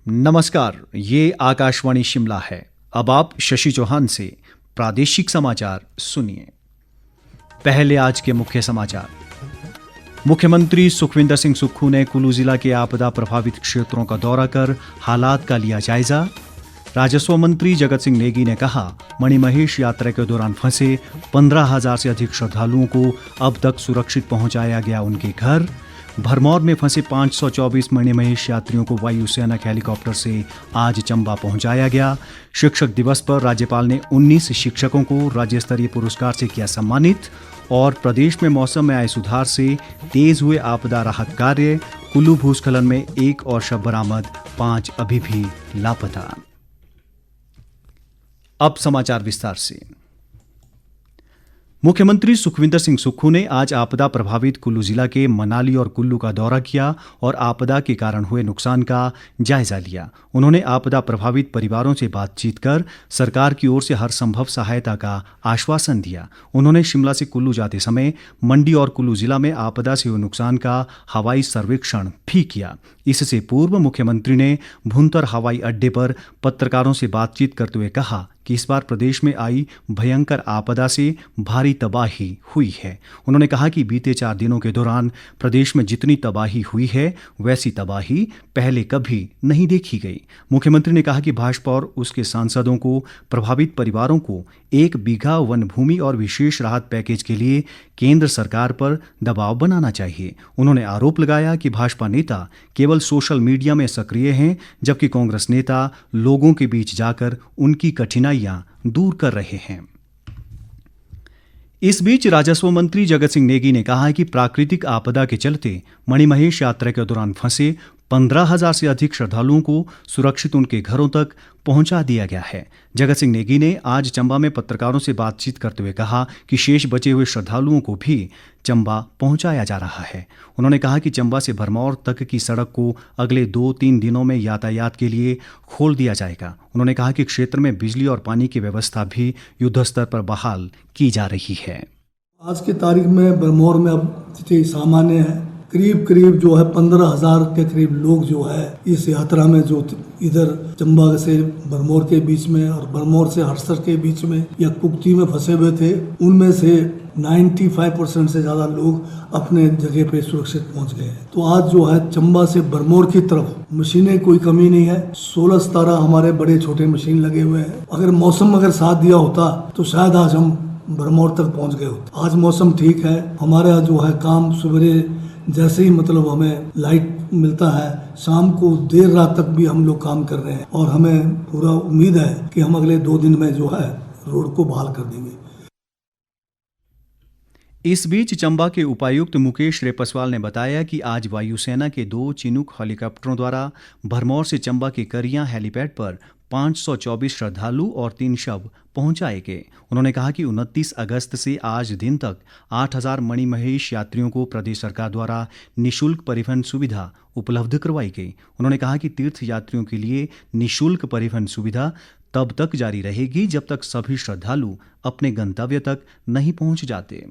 नमस्कार, ये आकाशवाणी शिमला है। अब आप शशि चौहान से प्रादेशिक समाचार सुनिए। पहले आज के मुख्य समाचार। मुख्यमंत्री सुखविंदर सिंह सुक्खू ने कुल्लू जिला के आपदा प्रभावित क्षेत्रों का दौरा कर हालात का लिया जायजा। राजस्व मंत्री जगत सिंह नेगी ने कहा, मणिमहेश यात्रा के दौरान फंसे 15,000 से अधिक श्रद्धालुओं को अब तक सुरक्षित पहुंचाया गया उनके घर। भरमौर में फंसे 524 मणिमहेश यात्रियों को वायुसेना के हेलीकॉप्टर से आज चंबा पहुंचाया गया। शिक्षक दिवस पर राज्यपाल ने 19 शिक्षकों को राज्य स्तरीय पुरस्कार से किया सम्मानित। और प्रदेश में मौसम में आए सुधार से तेज हुए आपदा राहत कार्य। कुल्लू भूस्खलन में एक और शव बरामद, 5 अभी भी लापता। अब समाचार विस्तार से। मुख्यमंत्री सुखविंदर सिंह सुक्खू ने आज आपदा प्रभावित कुल्लू जिला के मनाली और कुल्लू का दौरा किया और आपदा के कारण हुए नुकसान का जायजा लिया। उन्होंने आपदा प्रभावित परिवारों से बातचीत कर सरकार की ओर से हर संभव सहायता का आश्वासन दिया। उन्होंने शिमला से कुल्लू जाते समय मंडी और कुल्लू जिला में आपदा से हुए नुकसान का हवाई सर्वेक्षण भी किया। इससे पूर्व मुख्यमंत्री ने भुंतर हवाई अड्डे पर पत्रकारों से बातचीत करते हुए कहा कि इस बार प्रदेश में आई भयंकर आपदा से भारी तबाही हुई है। उन्होंने कहा कि बीते 4 दिनों के दौरान प्रदेश में जितनी तबाही हुई है वैसी तबाही पहले कभी नहीं देखी गई। मुख्यमंत्री ने कहा कि भाजपा और उसके सांसदों को प्रभावित परिवारों को 1 बीघा वन भूमि और विशेष राहत पैकेज के लिए केंद्र सरकार पर दबाव बनाना चाहिए। उन्होंने आरोप लगाया कि भाजपा नेता केवल सोशल मीडिया में सक्रिय हैं, जबकि कांग्रेस नेता लोगों के बीच जाकर उनकी कठिनाइयां दूर कर रहे हैं। इस बीच राजस्व मंत्री जगत सिंह नेगी ने कहा है कि प्राकृतिक आपदा के चलते मणिमहेश यात्रा के दौरान फंसे 15,000 से अधिक श्रद्धालुओं को सुरक्षित उनके घरों तक पहुंचा दिया गया है। जगत सिंह नेगी ने आज चंबा में पत्रकारों से बातचीत करते हुए कहा कि शेष बचे हुए श्रद्धालुओं को भी चंबा पहुंचाया जा रहा है। उन्होंने कहा कि चंबा से भरमौर तक की सड़क को अगले 2-3 दिनों में यातायात के लिए खोल दिया जाएगा। उन्होंने कहा कि क्षेत्र में बिजली और पानी की व्यवस्था भी युद्धस्तर पर बहाल की जा रही है। आज की तारीख में भरमौर में अब स्थिति सामान्य है। करीब जो है 15,000 के करीब लोग जो है इस यात्रा में जो इधर चंबा से भरमौर के बीच में और भरमौर से हरसर के बीच में या कुक्ती में फंसे हुए थे, उनमें से 95% से ज़्यादा लोग अपने जगह पे सुरक्षित पहुंच गए हैं। तो आज जो है चंबा से भरमौर की तरफ मशीनें कोई कमी नहीं है। 16-17 हमारे बड़े छोटे मशीन लगे हुए हैं। अगर मौसम साथ दिया होता तो शायद आज हम भरमौर तक पहुंच गए होते। आज मौसम ठीक है। हमारा जो है काम सवेरे जैसे ही हमें लाइट मिलता है, शाम को देर रात तक भी हम लोग काम कर रहे हैं और हमें पूरा उम्मीद है कि हम अगले 2 दिन में जो है रोड को बहाल कर देंगे। इस बीच चंबा के उपायुक्त मुकेश रेपस्वाल ने बताया कि आज वायुसेना के 2 चिनूक हेलीकॉप्टरों द्वारा भरमौर से चंबा के करियां हेलीपैड पर 524 श्रद्धालु और 3 शव पहुंचाए गए। उन्होंने कहा कि 29 अगस्त से आज दिन तक 8,000 मणिमहेश यात्रियों को प्रदेश सरकार द्वारा निशुल्क परिवहन सुविधा उपलब्ध करवाई गई। उन्होंने कहा कि तीर्थ यात्रियों के लिए निशुल्क परिवहन सुविधा तब तक जारी रहेगी जब तक सभी श्रद्धालु अपने गंतव्य तक नहीं पहुंच जाते।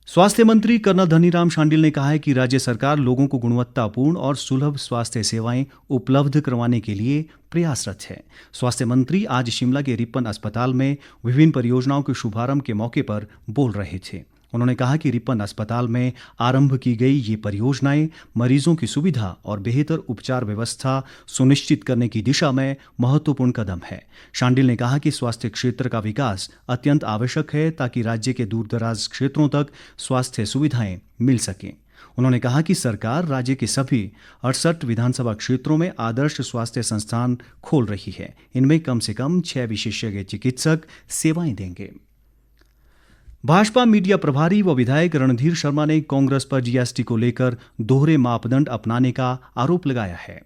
स्वास्थ्य मंत्री कर्नल धनीराम शांडिल ने कहा है कि राज्य सरकार लोगों को गुणवत्तापूर्ण और सुलभ स्वास्थ्य सेवाएं उपलब्ध करवाने के लिए प्रयासरत है। स्वास्थ्य मंत्री आज शिमला के रिपन अस्पताल में विभिन्न परियोजनाओं के शुभारंभ के मौके पर बोल रहे थे। उन्होंने कहा कि रिपन अस्पताल में आरंभ की गई ये परियोजनाएं मरीजों की सुविधा और बेहतर उपचार व्यवस्था सुनिश्चित करने की दिशा में महत्वपूर्ण कदम है। शांडिल ने कहा कि स्वास्थ्य क्षेत्र का विकास अत्यंत आवश्यक है ताकि राज्य के दूरदराज क्षेत्रों तक स्वास्थ्य सुविधाएं मिल सकें। उन्होंने कहा कि सरकार राज्य के सभी 68 विधानसभा क्षेत्रों में आदर्श स्वास्थ्य संस्थान खोल रही है। इनमें कम से कम 6 विशेषज्ञ चिकित्सक सेवाएं देंगे। भाजपा मीडिया प्रभारी व विधायक रणधीर शर्मा ने कांग्रेस पर जीएसटी को लेकर दोहरे मापदंड अपनाने का आरोप लगाया है।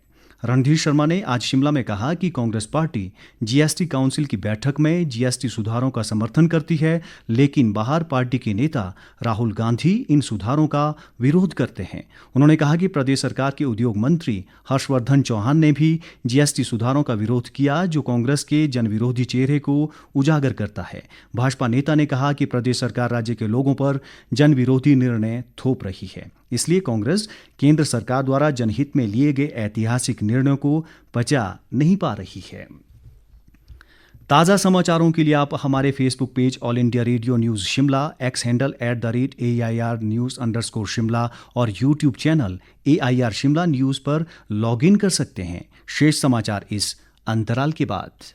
रणधीर शर्मा ने आज शिमला में कहा कि कांग्रेस पार्टी जीएसटी काउंसिल की बैठक में जीएसटी सुधारों का समर्थन करती है, लेकिन बाहर पार्टी के नेता राहुल गांधी इन सुधारों का विरोध करते हैं। उन्होंने कहा कि प्रदेश सरकार के उद्योग मंत्री हर्षवर्धन चौहान ने भी जीएसटी सुधारों का विरोध किया, जो कांग्रेस के जनविरोधी चेहरे को उजागर करता है। भाजपा नेता ने कहा कि प्रदेश सरकार राज्य के लोगों पर जनविरोधी निर्णय थोप रही है, इसलिए कांग्रेस केंद्र सरकार द्वारा जनहित में लिए गए ऐतिहासिक निर्णयों को पचा नहीं पा रही है। ताज़ा समाचारों के लिए आप हमारे Facebook page all India radio news Shimla, x handle @AIR News_शिमला और YouTube channel AIR Shimla news पर लॉगिन कर सकते हैं। शेष समाचार इस अंतराल के बाद।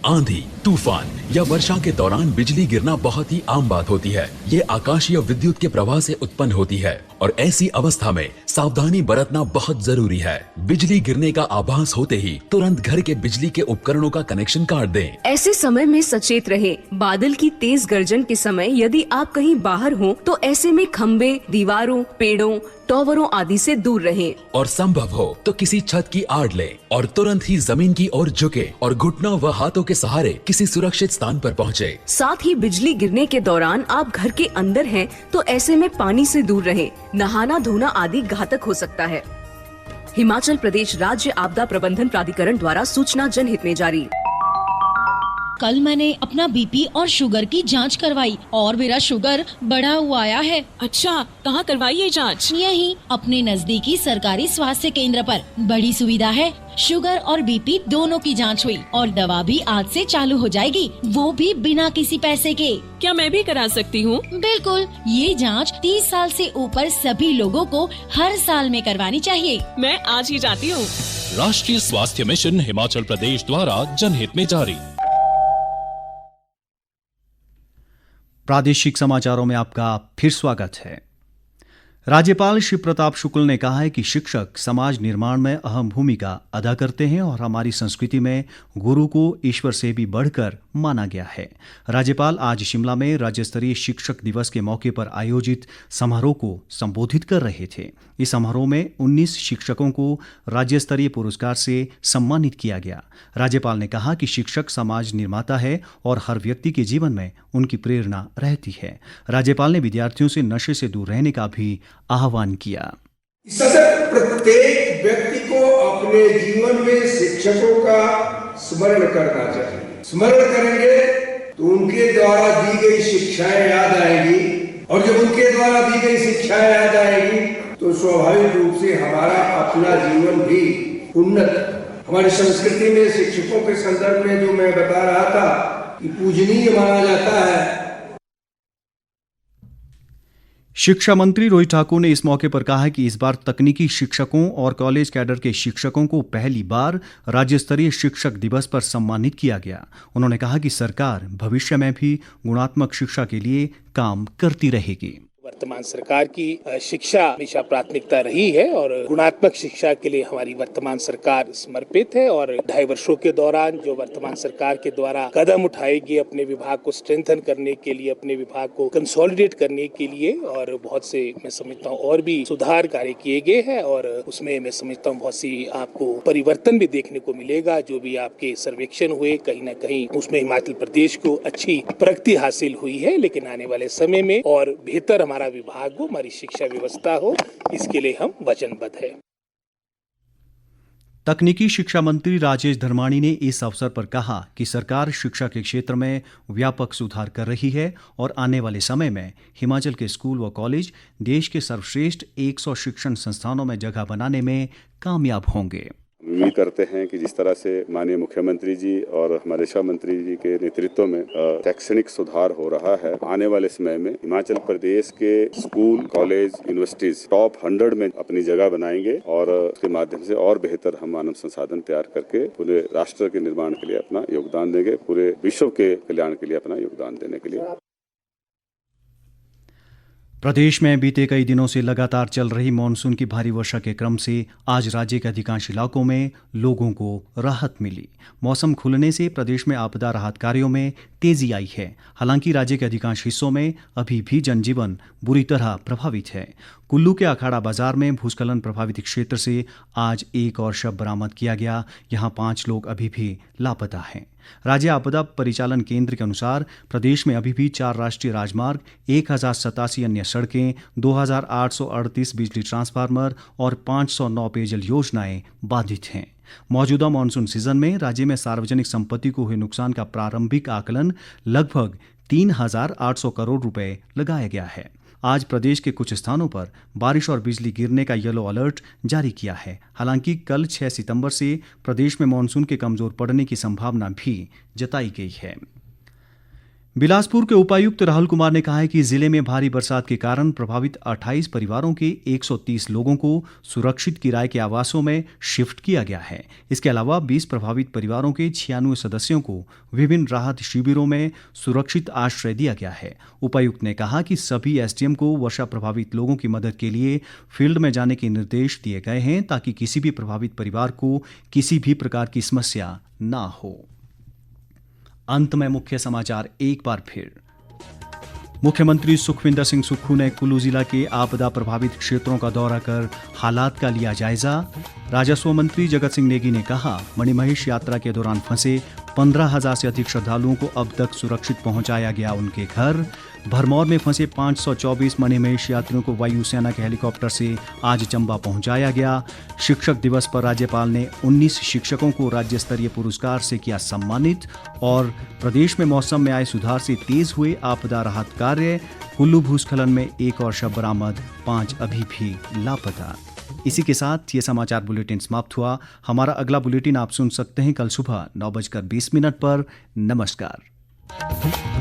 आंधी, तूफान या वर्षा के दौरान बिजली गिरना बहुत ही आम बात होती है। ये आकाशीय विद्युत के प्रवाह से उत्पन्न होती है और ऐसी अवस्था में सावधानी बरतना बहुत जरूरी है। बिजली गिरने का आभास होते ही तुरंत घर के बिजली के उपकरणों का कनेक्शन काट दें। ऐसे समय में सचेत रहें। बादल की तेज गर्जन के समय यदि आप कहीं बाहर हों तो ऐसे में खंबे, दीवारों, पेड़ों, टॉवरों आदि से दूर रहें। और संभव हो तो किसी छत की आड़ लें और तुरंत ही जमीन की ओर झुके और घुटनों व हाथों के सहारे किसी सुरक्षित स्थान पर पहुंचे। साथ ही बिजली गिरने के दौरान आप घर के अंदर हैं तो ऐसे में पानी से दूर रहें। नहाना धोना आदि घातक हो सकता है। हिमाचल प्रदेश राज्य आपदा प्रबंधन प्राधिकरण द्वारा सूचना जनहित में जारी। कल मैंने अपना बीपी और शुगर की जांच करवाई और मेरा शुगर बढ़ा हुआ आया है। अच्छा, कहाँ करवाई ये जांच? यहीं अपने नजदीकी सरकारी स्वास्थ्य केंद्र पर। बड़ी सुविधा है, शुगर और बीपी दोनों की जांच हुई और दवा भी आज से चालू हो जाएगी, वो भी बिना किसी पैसे के। क्या मैं भी करा सकती हूँ? बिल्कुल, ये जांच 30 साल से ऊपर सभी लोगों को हर साल में करवानी चाहिए। मैं आज ही जाती हूँ। राष्ट्रीय स्वास्थ्य मिशन हिमाचल प्रदेश द्वारा जनहित में जारी। प्रादेशिक समाचारों में आपका फिर स्वागत है। राज्यपाल शिव प्रताप शुक्ल ने कहा है कि शिक्षक समाज निर्माण में अहम भूमिका अदा करते हैं और हमारी संस्कृति में गुरु को ईश्वर से भी बढ़कर माना गया है। राज्यपाल आज शिमला में राज्य स्तरीय शिक्षक दिवस के मौके पर आयोजित समारोह को संबोधित कर रहे थे। इस समारोह में 19 शिक्षकों को राज्य स्तरीय पुरस्कार से सम्मानित किया गया। राज्यपाल ने कहा कि शिक्षक समाज निर्माता है और हर व्यक्ति के जीवन में उनकी प्रेरणा रहती है। राज्यपाल ने विद्यार्थियों से नशे से दूर रहने का भी आह्वान किया। सतत प्रत्येक व्यक्ति को अपने जीवन में शिक्षकों का स्मरण करना चाहिए। स्मरण करेंगे तो उनके द्वारा दी गई शिक्षाएं याद आएंगी और जब उनके द्वारा दी गई शिक्षाएं याद आएंगी तो स्वाभाविक रूप से हमारा अपना जीवन भी उन्नत। हमारी संस्कृति में शिक्षकों के संदर्भ में जो मैं बता रहा था कि पूजनीय माना जाता है। शिक्षा मंत्री रोहित ठाकुर ने इस मौके पर कहा कि इस बार तकनीकी शिक्षकों और कॉलेज कैडर के शिक्षकों को पहली बार राज्य स्तरीय शिक्षक दिवस पर सम्मानित किया गया। उन्होंने कहा कि सरकार भविष्य में भी गुणात्मक शिक्षा के लिए काम करती रहेगी। वर्तमान सरकार की शिक्षा हमेशा प्राथमिकता रही है और गुणात्मक शिक्षा के लिए हमारी वर्तमान सरकार समर्पित है और 2.5 वर्षों के दौरान जो वर्तमान सरकार के द्वारा कदम उठाएगी अपने विभाग को स्ट्रेंथन करने के लिए, अपने विभाग को कंसोलिडेट करने के लिए, और बहुत से मैं समझता हूँ और भी सुधार कार्य किए गए हैं और उसमें मैं समझता हूँ बहुत सी आपको परिवर्तन भी देखने को मिलेगा। जो भी आपके सर्वेक्षण हुए कहीं न कहीं उसमें हिमाचल प्रदेश को अच्छी प्रगति हासिल हुई है, लेकिन आने वाले समय में और बेहतर हमारा विभाग हो, हमारी शिक्षा व्यवस्था हो, इसके लिए हम वचनबद्ध हैं। तकनीकी शिक्षा मंत्री राजेश धर्माणी ने इस अवसर पर कहा कि सरकार शिक्षा के क्षेत्र में व्यापक सुधार कर रही है और आने वाले समय में हिमाचल के स्कूल व कॉलेज देश के सर्वश्रेष्ठ 100 शिक्षण संस्थानों में जगह बनाने में कामयाब होंगे। उम्मीद करते हैं कि जिस तरह से माननीय मुख्यमंत्री जी और हमारे शिक्षा मंत्री जी के नेतृत्व में शैक्षणिक सुधार हो रहा है, आने वाले समय में हिमाचल प्रदेश के स्कूल, कॉलेज, यूनिवर्सिटीज टॉप 100 में अपनी जगह बनाएंगे और उसके माध्यम से और बेहतर हम मानव संसाधन तैयार करके पूरे राष्ट्र के निर्माण के लिए अपना योगदान देंगे, पूरे विश्व के कल्याण के लिए अपना योगदान देने के लिए। प्रदेश में बीते कई दिनों से लगातार चल रही मानसून की भारी वर्षा के क्रम से आज राज्य के अधिकांश इलाकों में लोगों को राहत मिली। मौसम खुलने से प्रदेश में आपदा राहत कार्यों में तेजी आई है। हालांकि राज्य के अधिकांश हिस्सों में अभी भी जनजीवन बुरी तरह प्रभावित है। कुल्लू के अखाड़ा बाजार में भूस्खलन प्रभावित क्षेत्र से आज एक और शव बरामद किया गया। यहाँ 5 लोग अभी भी लापता हैं। राज्य आपदा परिचालन केंद्र के अनुसार प्रदेश में अभी भी 4 राष्ट्रीय राजमार्ग, 1087 अन्य सड़कें, 2838 बिजली ट्रांसफार्मर और 509 पेयजल योजनाएं बाधित हैं। मौजूदा मानसून सीजन में राज्य में सार्वजनिक संपत्ति को हुए नुकसान का प्रारंभिक आकलन लगभग 3,800 करोड़ रुपए लगाया गया है। आज प्रदेश के कुछ स्थानों पर बारिश और बिजली गिरने का येलो अलर्ट जारी किया है। हालांकि कल 6 सितंबर से प्रदेश में मानसून के कमजोर पड़ने की संभावना भी जताई गई है। बिलासपुर के उपायुक्त राहुल कुमार ने कहा है कि जिले में भारी बरसात के कारण प्रभावित 28 परिवारों के 130 लोगों को सुरक्षित किराए के आवासों में शिफ्ट किया गया है। इसके अलावा 20 प्रभावित परिवारों के 96 सदस्यों को विभिन्न राहत शिविरों में सुरक्षित आश्रय दिया गया है। उपायुक्त ने कहा कि सभी एसडीएम को वर्षा प्रभावित लोगों की मदद के लिए फील्ड में जाने के निर्देश दिए गए हैं ताकि किसी भी प्रभावित परिवार को किसी भी प्रकार की समस्या ना हो। अंत में मुख्य समाचार एक बार फिर। मुख्यमंत्री सुखविंदर सिंह सुक्खू ने कुल्लू जिला के आपदा प्रभावित क्षेत्रों का दौरा कर हालात का लिया जायजा। राजस्व मंत्री जगत सिंह नेगी ने कहा, मणिमहेश यात्रा के दौरान फंसे 15,000 से अधिक श्रद्धालुओं को अब तक सुरक्षित पहुंचाया गया उनके घर। भरमौर में फंसे 524 मणिमहेश यात्रियों को वायुसेना के हेलीकॉप्टर से आज चंबा पहुंचाया गया। शिक्षक दिवस पर राज्यपाल ने 19 शिक्षकों को राज्य स्तरीय पुरस्कार से किया सम्मानित। और प्रदेश में मौसम में आए सुधार से तेज हुए आपदा राहत कार्य। कुल्लू भूस्खलन में एक और शव बरामद, 5 अभी भी लापता। इसी के साथ ये समाचार बुलेटिन समाप्त हुआ। हमारा अगला बुलेटिन आप सुन सकते हैं कल सुबह 9:20 पर। नमस्कार।